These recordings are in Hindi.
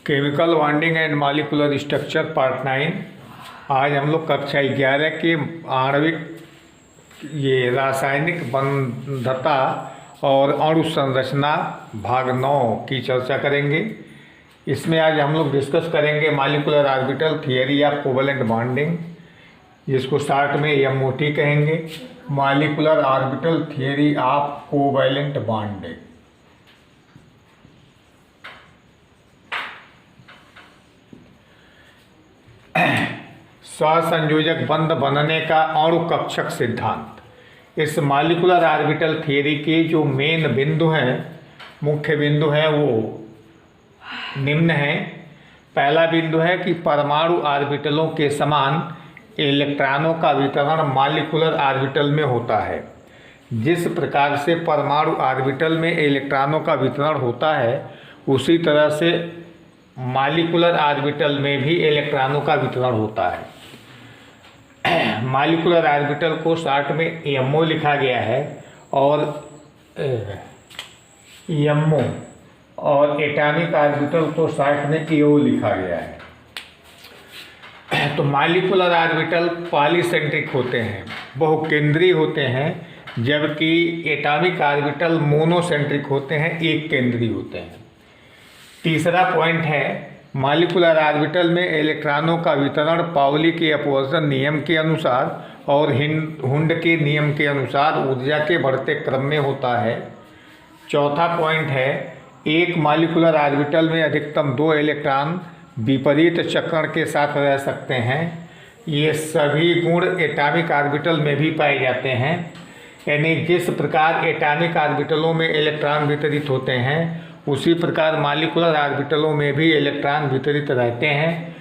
Chemical bonding and molecular structure part 9। आज हम लोग कक्षा 11 के आणविक रासायनिक बंधता और अणु संरचना भाग 9 की चर्चा करेंगे। इसमें आज हम लोग डिस्कस करेंगे molecular orbital theory of covalent bonding, जिसको शॉर्ट में MOT कहेंगे। Molecular orbital theory of covalent bonding. सहसंयोजक बंध बनने का अणु कक्षक सिद्धांत। इस मॉलिक्यूलर ऑर्बिटल थियरी के जो मेन बिंदु हैं, मुख्य बिंदु हैं, वो निम्न हैं। पहला बिंदु है कि परमाणु ऑर्बिटलों के समान इलेक्ट्रॉनों का वितरण मॉलिक्यूलर ऑर्बिटल में होता है। जिस प्रकार से परमाणु ऑर्बिटल में इलेक्ट्रॉनों का वितरण होता है, उसी तरह से मॉलिक्यूलर ऑर्बिटल में भी इलेक्ट्रॉनों का वितरण होता है। मॉलिक्यूलर ऑर्बिटल को शॉर्ट में MO लिखा गया है और MO, और एटॉमिक ऑर्बिटल को शॉर्ट में AO लिखा गया है। तो मॉलिक्यूलर ऑर्बिटल पॉलीसेंट्रिक होते हैं, बहुकेंद्रीय होते हैं, जबकि एटॉमिक ऑर्बिटल मोनोसेंट्रिक होते हैं, एक केंद्रीय होते हैं। तीसरा पॉइंट है, मॉलिक्यूलर ऑर्बिटल में इलेक्ट्रॉनों का वितरण पाउली के अपवर्जन नियम के अनुसार और हुंड के नियम के अनुसार ऊर्जा के बढ़ते क्रम में होता है। चौथा पॉइंट है, एक मॉलिक्यूलर ऑर्बिटल में अधिकतम 2 इलेक्ट्रॉन विपरीत चक्रण के साथ रह सकते हैं। ये सभी गुण एटॉमिक ऑर्बिटल में भी पाए जाते हैं। यानी जिस प्रकार एटॉमिक ऑर्बिटलों में इलेक्ट्रॉन वितरित होते हैं, उसी प्रकार मॉलिक्यूलर ऑर्बिटलों में भी इलेक्ट्रॉन वितरित रहते हैं।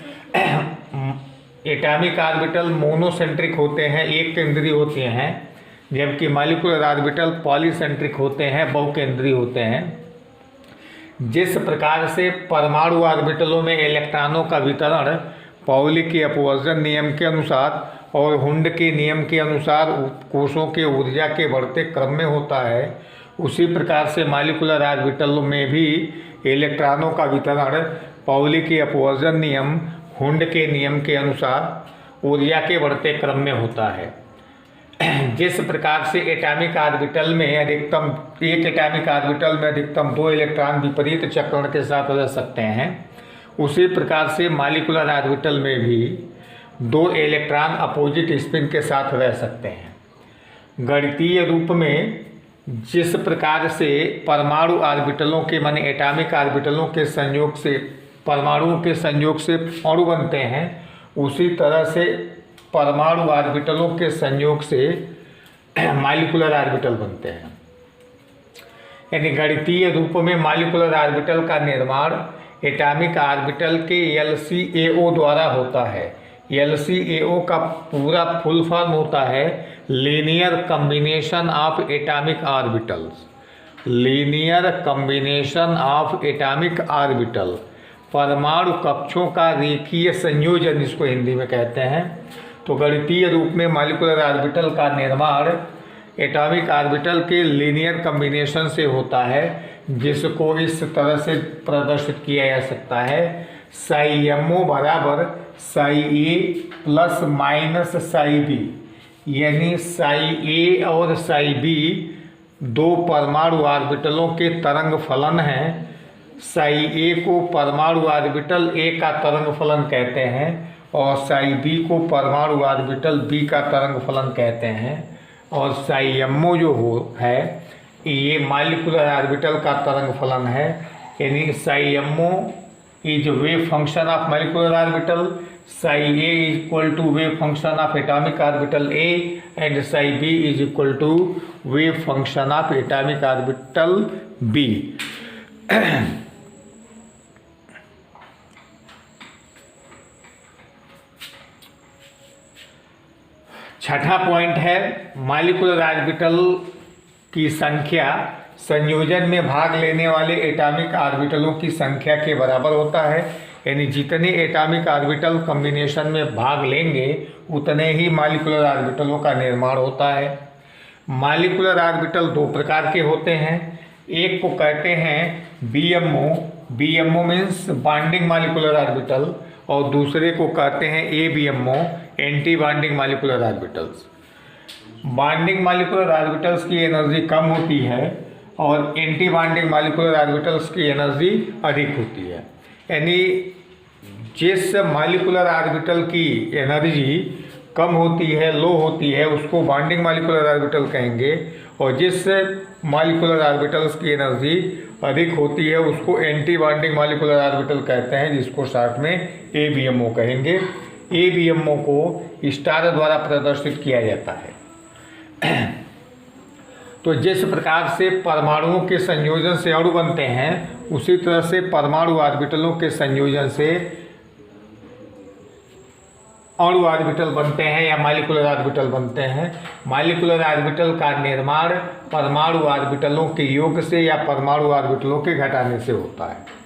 एटॉमिक ऑर्बिटल मोनोसेंट्रिक होते हैं, एक केंद्रीय होते हैं, जबकि मॉलिक्यूलर ऑर्बिटल पॉलीसेंट्रिक होते हैं, बहुकेंद्रीय होते हैं। जिस प्रकार से परमाणु ऑर्बिटलों में इलेक्ट्रॉनों का वितरण पाउली के अपवर्जन नियम के अनुसार और हुंड के नियम के अनुसार कोशों के ऊर्जा के बढ़ते क्रम में होता है, उसी प्रकार से मॉलिक्यूलर ऑर्बिटलों में भी इलेक्ट्रॉनों का वितरण पाउली के अपवर्जन नियम, हुंड के नियम के अनुसार ऊर्जा के बढ़ते क्रम में होता है। जिस प्रकार से एटॉमिक ऑर्बिटल में एक एटॉमिक ऑर्बिटल में अधिकतम 2 इलेक्ट्रॉन विपरीत चक्रण के साथ रह सकते हैं, उसी प्रकार से मॉलिक्यूलर ऑर्बिटल में भी 2 इलेक्ट्रॉन अपोजिट स्पिन के साथ रह सकते हैं। गणितीय रूप में जिस प्रकार से परमाणु ऑर्बिटलों के माने एटॉमिक ऑर्बिटलों के संयोग से परमाणुओं के संयोग से अणु बनते हैं, उसी तरह से परमाणु ऑर्बिटलों के संयोग से मॉलिक्यूलर ऑर्बिटल बनते हैं। यानी गणितीय रूप में मॉलिक्यूलर ऑर्बिटल का निर्माण एटॉमिक ऑर्बिटल के LCAO द्वारा होता है। LCAO का पूरा फुल फॉर्म होता है linear combination of atomic orbitals. Linear combination of atomic orbital, परमाणु कक्षों का रेखीय संयोजन, इसको हिंदी में कहते हैं। तो गणितीय रूप में मॉलिक्यूलर ऑर्बिटल का निर्माण एटॉमिक ऑर्बिटल के लीनियर कम्बिनेशन से होता है, जिसको इस तरह से प्रदर्शित किया जा सकता है। ψMO बराबर ψA प्लस माइनस ψB, यानी ψA और ψB 2 परमाणु ऑर्बिटलों के तरंग फलन हैं। ψA को परमाणु ऑर्बिटल A का तरंग फलन कहते हैं और ψB को परमाणु ऑर्बिटल B का तरंग फलन कहते हैं। और ψMO जो है, ये मॉलिक्यूलर ऑर्बिटल का तरंग फलन है। यानी ψMO is wave function of molecular orbital, ψA is equal to wave function of atomic orbital A and ψB is equal to wave function of atomic orbital B। छठा पॉइंट है, मॉलिक्यूलर ऑर्बिटल की संख्या संयोजन में भाग लेने वाले एटॉमिक ऑर्बिटलों की संख्या के बराबर होता है। यानी जितने एटॉमिक ऑर्बिटल कॉम्बिनेशन में भाग लेंगे, उतने ही मॉलिक्यूलर ऑर्बिटलों का निर्माण होता है। मॉलिक्यूलर ऑर्बिटल 2 प्रकार के होते हैं। एक को कहते हैं BMO, BMO means binding molecular orbital, और दूसरे को कहते हैं ABMO, anti binding molecular orbitals. Binding molecular orbitals की एनर्जी कम होती है और एंटी बाइंडिंग मालिकुलर ऑर्बिटल्स की एनर्जी अधिक होती है। यानी जिस मालिकुलर ऑर्बिटल की एनर्जी कम होती है, लो होती है, उसको बाइंडिंग मालिकुलर ऑर्बिटल कहेंगे, और जिस मालिकुलर ऑर्बिटल्स की एनर्जी अधिक होती है उसको एंटी बाइंडिंग मालिकुलर ऑर्बिटल कहते हैं, जिसको शॉर्ट में ABMO कहेंगे। ABMO को स्टार द्वारा प्रदर्शित किया जाता है। तो जिस प्रकार से परमाणुओं के संयोजन से अणु बनते हैं, उसी तरह से परमाणु ऑर्बिटलों के संयोजन से अणु ऑर्बिटल बनते हैं या मालिकुलर ऑर्बिटल बनते हैं। मालिकुलर ऑर्बिटल का निर्माण परमाणु ऑर्बिटलों के योग से या परमाणु ऑर्बिटलों के घटाने से होता है।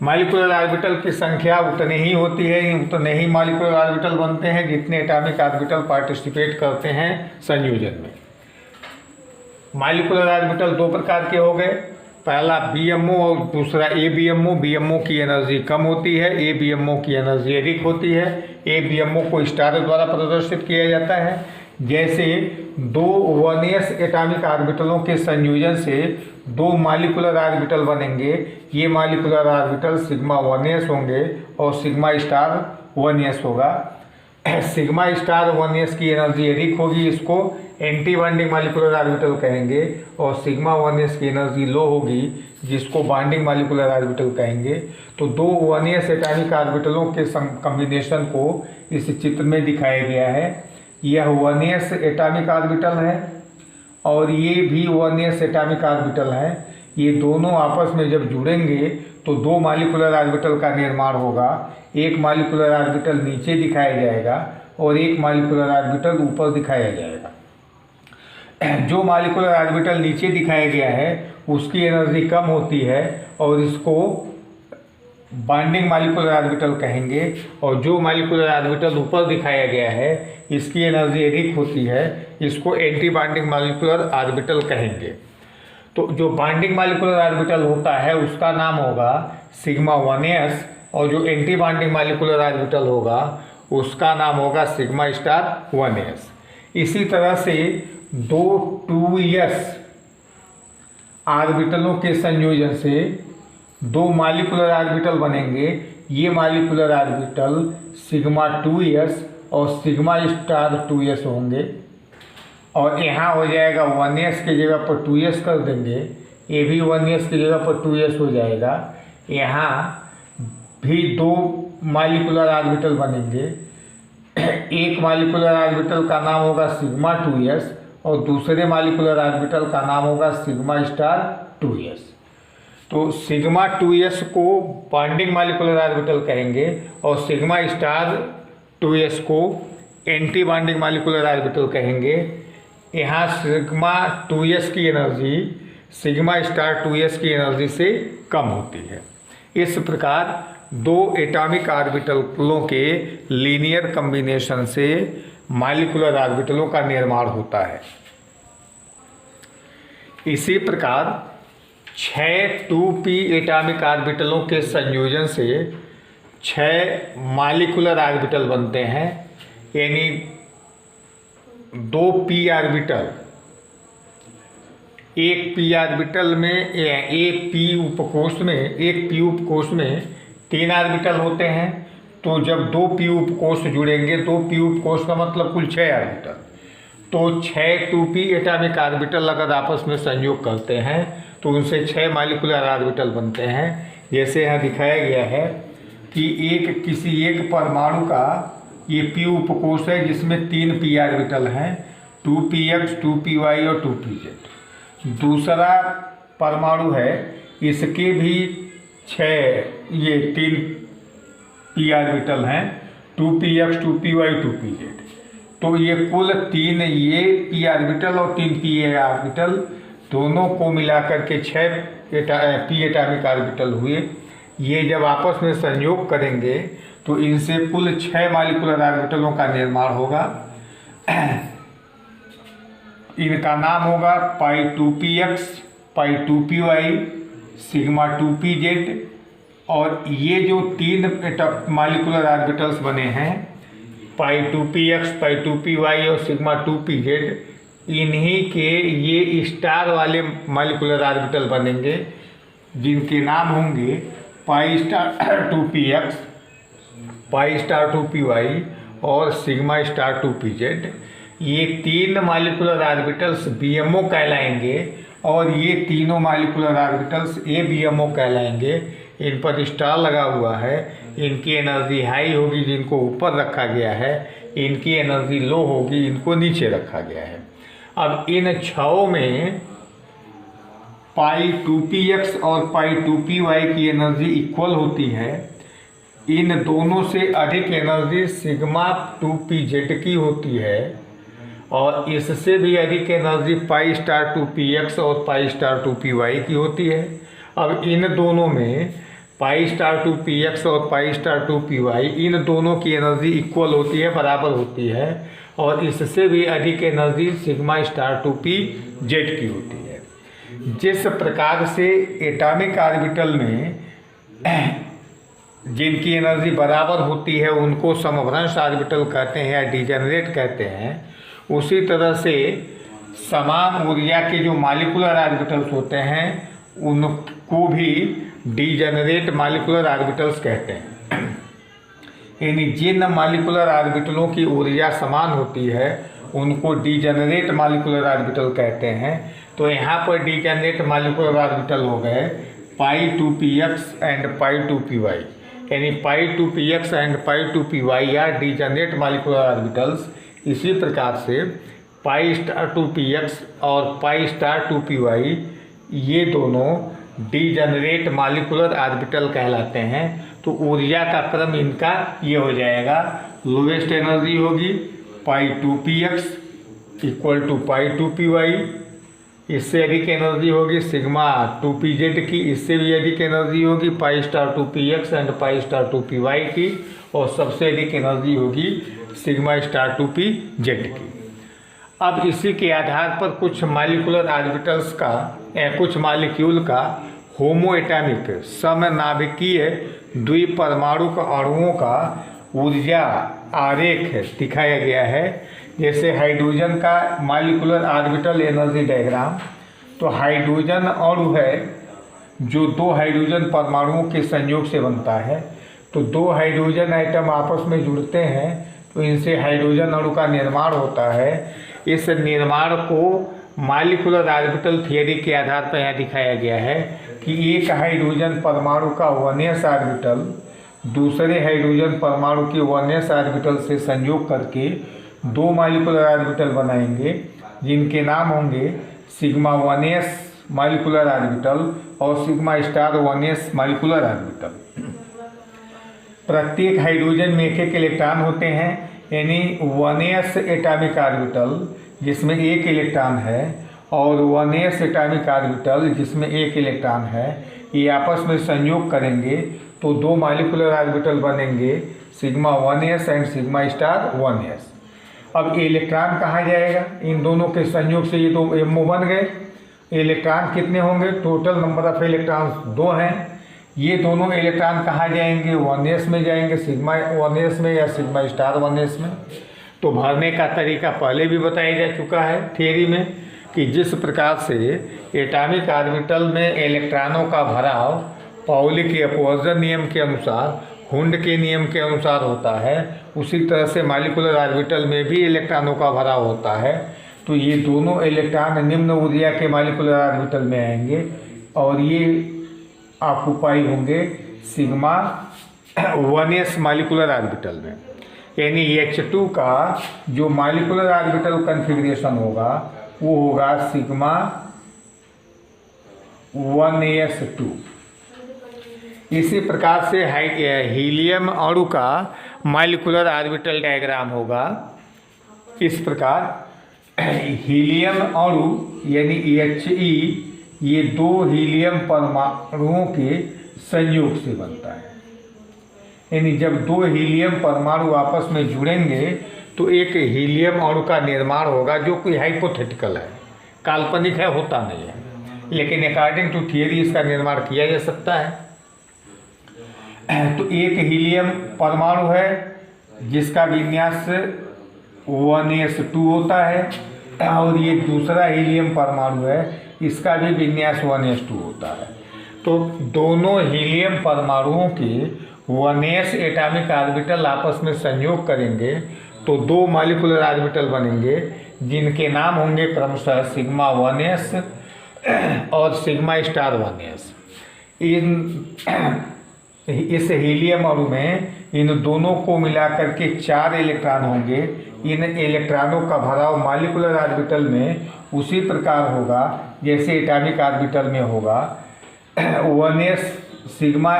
मालिकुलर ऑर्बिटल की संख्या उतनी ही होती है, उतने ही मालिकुलर ऑर्बिटल बनते हैं जितने एटॉमिक ऑर्बिटल पार्टिसिपेट करते हैं संयोजन में। मालिकुलर ऑर्बिटल दो प्रकार के हो गए, पहला BMO और दूसरा ABMO। BMO की एनर्जी कम होती है, ABMO की एनर्जी अधिक होती है। ABMO को स्टार द्वारा प्रदर्शित किया जाता है। जैसे दो 1s एटॉमिक ऑर्बिटलों के संयोजन से दो मालिकुलर ऑर्बिटल बनेंगे। ये मालिकुलर ऑर्बिटल सिग्मा 1s होंगे और सिग्मा स्टार 1s होगा। सिग्मा स्टार 1s की एनर्जी अधिक होगी, इसको एंटी बाइंडिंग मालिकुलर ऑर्बिटल कहेंगे, और सिग्मा 1s की एनर्जी लो होगी, जिसको बाइंडिंग मालिकुलर ऑर्बिटल कहेंगे। तो दो 1s एटॉमिक ऑर्बिटलों के कॉम्बिनेशन को इस चित्र में दिखाया गया है। यह 1s एटॉमिक ऑर्बिटल है और ये भी 1s एटॉमिक ऑर्बिटल है। ये दोनों आपस में जब जुड़ेंगे तो दो मालिकुलर ऑर्बिटल का निर्माण होगा। एक मालिकुलर ऑर्बिटल नीचे दिखाया जाएगा और एक मालिकुलर ऑर्बिटल ऊपर दिखाया जाएगा। जो मालिकुलर ऑर्बिटल नीचे दिखाया गया है उसकी एनर्जी कम होती है और इसको बाइंडिंग मालिकुलर ऑर्बिटल कहेंगे, और जो मालिकुलर ऑर्बिटल ऊपर दिखाया गया है इसकी एनर्जी अधिक होती है, इसको एंटी बाइंडिंग मालिकुलर ऑर्बिटल कहेंगे। तो जो बाइंडिंग मालिकुलर ऑर्बिटल होता है उसका नाम होगा सिग्मा 1s, और जो एंटी बाइंडिंग मालिकुलर ऑर्बिटल होगा उसका नाम होगा सिग्मा स्टार 1s। इसी तरह से दो 2s ऑर्बिटलों के संयोजन से दो मालिकुलर ऑर्बिटल बनेंगे। ये मालिकुलर ऑर्बिटल सिग्मा 2s और सिग्मा स्टार 2s होंगे, और यहाँ हो जाएगा 1s की जगह पर 2s कर देंगे। ये भी 1s की जगह पर 2s हो जाएगा। यहाँ भी दो मालिकुलर ऑर्बिटल बनेंगे। एक मालिकुलर ऑर्बिटल का नाम होगा सिग्मा 2s और दूसरे मालिकुलर ऑर्बिटल का नाम होगा सिग्मा स्टार 2s। तो सिग्मा 2s को बाइंडिंग मालिकुलर ऑर्बिटल कहेंगे और सिग्मा स्टार 2s को एंटी बाइंडिंग मालिकुलर ऑर्बिटल कहेंगे। यहाँ सिग्मा 2s की एनर्जी सिग्मा स्टार 2s की एनर्जी से कम होती है। इस प्रकार दो एटॉमिक ऑर्बिटलों के लीनियर कॉम्बिनेशन से मालिकुलर ऑर्बिटलों का निर्माण होता है। इसी प्रकार 6 2p एटॉमिक ऑर्बिटलों के संयोजन से 6 मालिकुलर ऑर्बिटल बनते हैं। यानी 2p ऑर्बिटल, एक p ऑर्बिटल में एक p उपकोष में 3 ऑर्बिटल होते हैं। तो जब 2p उपकोष जुड़ेंगे, 2p उपकोष का मतलब कुल 6 ऑर्बिटल, तो 6 2p एटॉमिक ऑर्बिटल अगर आपस में संयोग करते हैं तो उनसे 6 मालिकुलर ऑर्बिटल बनते हैं। जैसे यहाँ दिखाया गया है कि किसी एक परमाणु का ये p उपकोष है जिसमें 3 p ऑर्बिटल हैं, 2px 2py और 2pz। दूसरा परमाणु है, इसके भी 6 ये 3 p ऑर्बिटल हैं, 2px 2py 2pz। तो ये कुल 3 ये p ऑर्बिटल और 3 p ऑर्बिटल दोनों को मिलाकर के 6 p एटॉमिक ऑर्बिटल हुए। ये जब आपस में संयोग करेंगे तो इनसे कुल 6 मालिकुलर ऑर्बिटलों का निर्माण होगा। इनका नाम होगा पाई 2px, पाई 2py, सिग्मा 2pz, और ये जो तीन मॉलिक्यूलर ऑर्बिटल्स बने हैं पाई 2px, पाई 2py और सिग्मा 2pz, इन्हीं के ये स्टार वाले मॉलिक्यूलर ऑर्बिटल बनेंगे जिनके नाम होंगे pi star 2px, pi star 2py और सिग्मा स्टार 2pz। ये तीन मॉलिक्यूलर ऑर्बिटल्स BMO कहलाएंगे और ये तीनों मॉलिक्यूलर ऑर्बिटल्स ABMO कहलाएंगे। इन पर स्टार लगा हुआ है, इनकी एनर्जी हाई होगी जिनको ऊपर रखा गया है, इनकी एनर्जी लो होगी इनको नीचे रखा गया है। अब इन छओं में पाई 2px और पाई 2py की एनर्जी इक्वल होती है। इन दोनों से अधिक एनर्जी सिग्मा 2pz की होती है और इससे भी अधिक एनर्जी पाई स्टार 2px और पाई स्टार 2py की होती है। अब इन दोनों में पाई स्टार 2px और पाई स्टार 2py, इन दोनों की एनर्जी इक्वल होती है, बराबर होती है, और इससे भी अधिक एनर्जी सिग्मा स्टार 2pz की होती है। जिस प्रकार से एटॉमिक ऑर्बिटल में जिनकी एनर्जी बराबर होती है उनको समभ्रंश ऑर्बिटल कहते हैं या डिजेनरेट कहते हैं, उसी तरह से समान ऊर्जा के जो मॉलिक्यूलर ऑर्बिटल्स होते हैं उनको भी डिजेनरेट मॉलिक्यूलर ऑर्बिटल्स कहते हैं। यानी जिन मॉलिक्यूलर ऑर्बिटलों की ऊर्जा समान होती है उनको डिजेनरेट मॉलिक्यूलर ऑर्बिटल कहते हैं। तो यहाँ पर डिजेनरेट मॉलिक्यूलर ऑर्बिटल हो गए पाई 2px एंड पाई 2py, यानी पाई 2px एंड पाई 2py या डिजेनरेट मॉलिक्यूलर ऑर्बिटल्स। इसी प्रकार से पाई स्टार 2px और पाई स्टार 2py ये दोनों डिजेनरेट मॉलिक्यूलर ऑर्बिटल कहलाते हैं। तो ऊर्जा का क्रम इनका ये हो जाएगा, लोवेस्ट एनर्जी होगी पाई 2px equal to pi 2py, इससे अधिक एनर्जी होगी सिग्मा 2pz की, इससे भी अधिक एनर्जी होगी pi star 2px and pi star 2py की, और सबसे अधिक एनर्जी होगी सिग्मा स्टार 2pz की। अब इसी के आधार पर कुछ मॉलिक्यूलर ऑर्बिटल्स का कुछ मॉलिक्यूल का होमोएटॉमिक समनाभिकीय द्विपरमाणु अणुओं का ऊर्जा आरेख दिखाया गया है। जैसे हाइड्रोजन का मॉलिक्यूलर ऑर्बिटल एनर्जी डायग्राम। तो हाइड्रोजन अणु है जो दो हाइड्रोजन परमाणुओं के संयोग से बनता है। तो दो हाइड्रोजन आइटम आपस में जुड़ते हैं तो इनसे हाइड्रोजन अणु का निर्माण होता है। इस निर्माण को मॉलिक्यूलर ऑर्बिटल थियरी के आधार पर यहाँ दिखाया गया है कि एक हाइड्रोजन परमाणु का 1s ऑर्बिटल दूसरे हाइड्रोजन परमाणु के 1s ऑर्बिटल से संयोग करके दो मॉलिक्यूलर ऑर्बिटल बनाएंगे जिनके नाम होंगे सिग्मा 1s मॉलिक्यूलर ऑर्बिटल और sigma star 1s molecular orbital. प्रत्येक हाइड्रोजन में एक इलेक्ट्रॉन होते हैं, यानी 1s एटॉमिक ऑर्बिटल जिसमें एक इलेक्ट्रॉन है और 1s एटॉमिक ऑर्बिटल जिसमें एक इलेक्ट्रॉन है, ये आपस में संयोग करेंगे तो दो मॉलिक्यूलर ऑर्बिटल बनेंगे sigma 1s and sigma star 1s। अब इलेक्ट्रॉन कहाँ जाएगा? इन दोनों के संयोग से ये दो MO बन गए। इलेक्ट्रॉन कितने होंगे? टोटल नंबर ऑफ इलेक्ट्रॉन्स 2 हैं। ये दोनों इलेक्ट्रॉन कहाँ जाएंगे? 1s में जाएंगे, सिग्मा 1s में या सिग्मा स्टार 1s में। तो भरने का तरीका पहले भी बताया जा चुका है थियरी में कि जिस प्रकार से एटॉमिक ऑर्बिटल में इलेक्ट्रॉनों का भराव पाउली के अपवर्जन नियम के अनुसार, हुंड के नियम के अनुसार होता है, उसी तरह से मॉलिक्यूलर ऑर्बिटल में भी इलेक्ट्रॉनों का भराव होता है। तो ये दोनों इलेक्ट्रॉन निम्न ऊर्जा के मॉलिक्यूलर ऑर्बिटल में आएंगे और ये ऑक्युपाई होंगे सिग्मा 1s मॉलिक्यूलर ऑर्बिटल में। यानी H2 का जो मॉलिक्यूलर ऑर्बिटल कन्फिग्रेशन होगा वो होगा सिग्मा 1s2। इसी प्रकार से हीलियम अणु का मॉलिक्यूलर ऑर्बिटल डायग्राम होगा इस प्रकार। हीलियम अणु यानी He ये दो हीलियम परमाणुओं के संयोग से बनता है। यानी जब दो हीलियम परमाणु आपस में जुड़ेंगे तो एक हीलियम अणु का निर्माण होगा जो कोई हाइपोथेटिकल है, काल्पनिक है, होता नहीं है। लेकिन अकॉर्डिंग टू थियरी इसका निर्माण किया जा सकता है। तो एक हीलियम परमाणु है जिसका विन्यास 1s2 होता है, और ये दूसरा हीलियम परमाणु है, इसका भी विन्यास 1s2 होता है। तो दोनों हीलियम परमाणुओं के 1s एटॉमिक ऑर्बिटल आपस में संयोग करेंगे तो 2 मॉलिक्यूलर ऑर्बिटल बनेंगे, जिनके नाम होंगे क्रमशः सिग्मा 1s और सिग्मा स्टार 1s। इस हीलियम अणु में इन दोनों को मिलाकर के 4 इलेक्ट्रॉन होंगे। इन इलेक्ट्रॉनों का भराव मॉलिक्यूलर ऑर्बिटल में उसी प्रकार होगा जैसे एटॉमिक ऑर्बिटल में होगा। 1s सिग्मा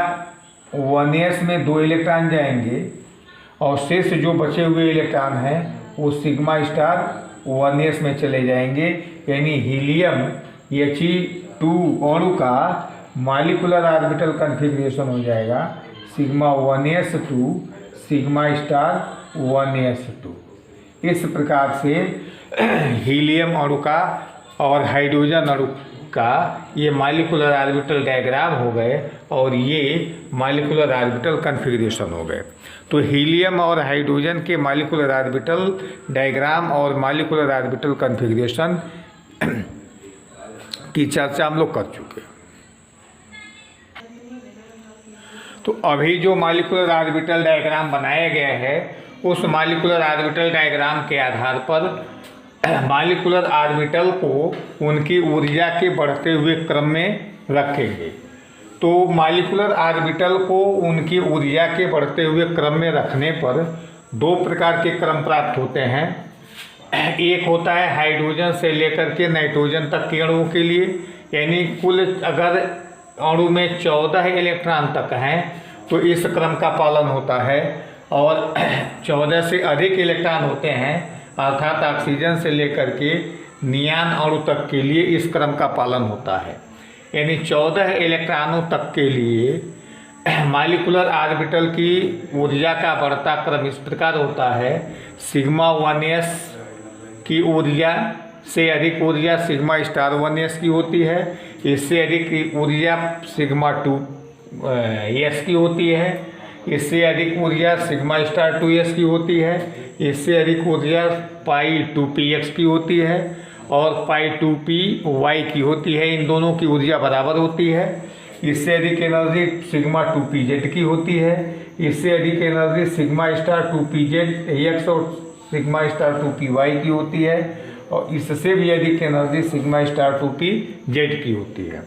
1s में 2 इलेक्ट्रॉन जाएंगे और शेष जो बचे हुए इलेक्ट्रॉन हैं वो सिग्मा स्टार 1s में चले जाएंगे। यानी हीलियम He2 अणु का मॉलिक्यूलर ऑर्बिटल कन्फिग्रेशन हो जाएगा sigma 1s2 sigma star 1s2। इस प्रकार से हीलियम अणु का और हाइड्रोजन अणु का ये मॉलिक्यूलर ऑर्बिटल डायग्राम हो गए और ये मॉलिक्यूलर ऑर्बिटल कन्फिग्रेशन हो गए। तो हीलियम और हाइड्रोजन के मॉलिक्यूलर ऑर्बिटल डायग्राम और मॉलिक्यूलर ऑर्बिटल कन्फिग्रेशन की चर्चा हम लोग कर चुके हैं। तो अभी जो मॉलिक्यूलर ऑर्बिटल डायग्राम बनाया गया है उस मॉलिक्यूलर ऑर्बिटल डायग्राम के आधार पर मॉलिक्यूलर ऑर्बिटल को उनकी ऊर्जा के बढ़ते हुए क्रम में रखेंगे। तो मॉलिक्यूलर ऑर्बिटल को उनकी ऊर्जा के बढ़ते हुए क्रम में रखने पर 2 प्रकार के क्रम प्राप्त होते हैं। एक होता है हाइड्रोजन से लेकर के नाइट्रोजन तक के अणुओं के लिए, यानी कुल अगर अणु में 14 इलेक्ट्रॉन तक हैं तो इस क्रम का पालन होता है, और 14 से अधिक इलेक्ट्रॉन होते हैं अर्थात ऑक्सीजन से लेकर के नियान अणु तक के लिए इस क्रम का पालन होता है। यानी 14 इलेक्ट्रॉनों तक के लिए मॉलिक्यूलर ऑर्बिटल की ऊर्जा का बढ़ता क्रम इस प्रकार होता है। सिग्मा 1s की ऊर्जा से अधिक ऊर्जा सिग्मा स्टार 1s की होती है, इससे अधिक ऊर्जा सिग्मा 2s की होती है, इससे अधिक ऊर्जा सिग्मा स्टार 2s की होती है, इससे अधिक ऊर्जा पाई 2px की होती है और पाई 2py की होती है। इन दोनों की ऊर्जा बराबर होती है। इससे अधिक एनर्जी सिग्मा 2pz की होती है, इससे अधिक एनर्जी सिग्मा स्टार 2pz और सिग्मा स्टार 2py की होती है, और इससे भी अधिक एनर्जी सिग्मा स्टार 2pz की होती है।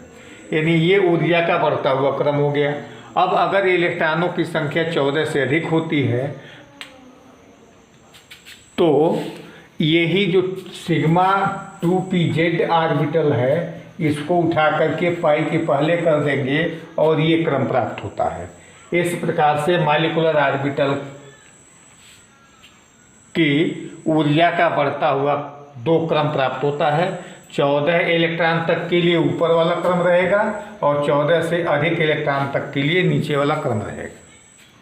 यानी ये ऊर्जा का बढ़ता हुआ क्रम हो गया। अब अगर इलेक्ट्रॉनों की संख्या 14 से अधिक होती है तो यही जो सिग्मा 2pz ऑर्बिटल है इसको उठा करके पाई के पहले कर देंगे और ये क्रम प्राप्त होता है। इस प्रकार से मॉलिक्यूलर ऑर्बिटल की ऊर्जा का बढ़ता हुआ 2 क्रम प्राप्त होता है। 14 इलेक्ट्रॉन तक के लिए ऊपर वाला क्रम रहेगा और 14 से अधिक इलेक्ट्रॉन तक के लिए नीचे वाला क्रम रहेगा।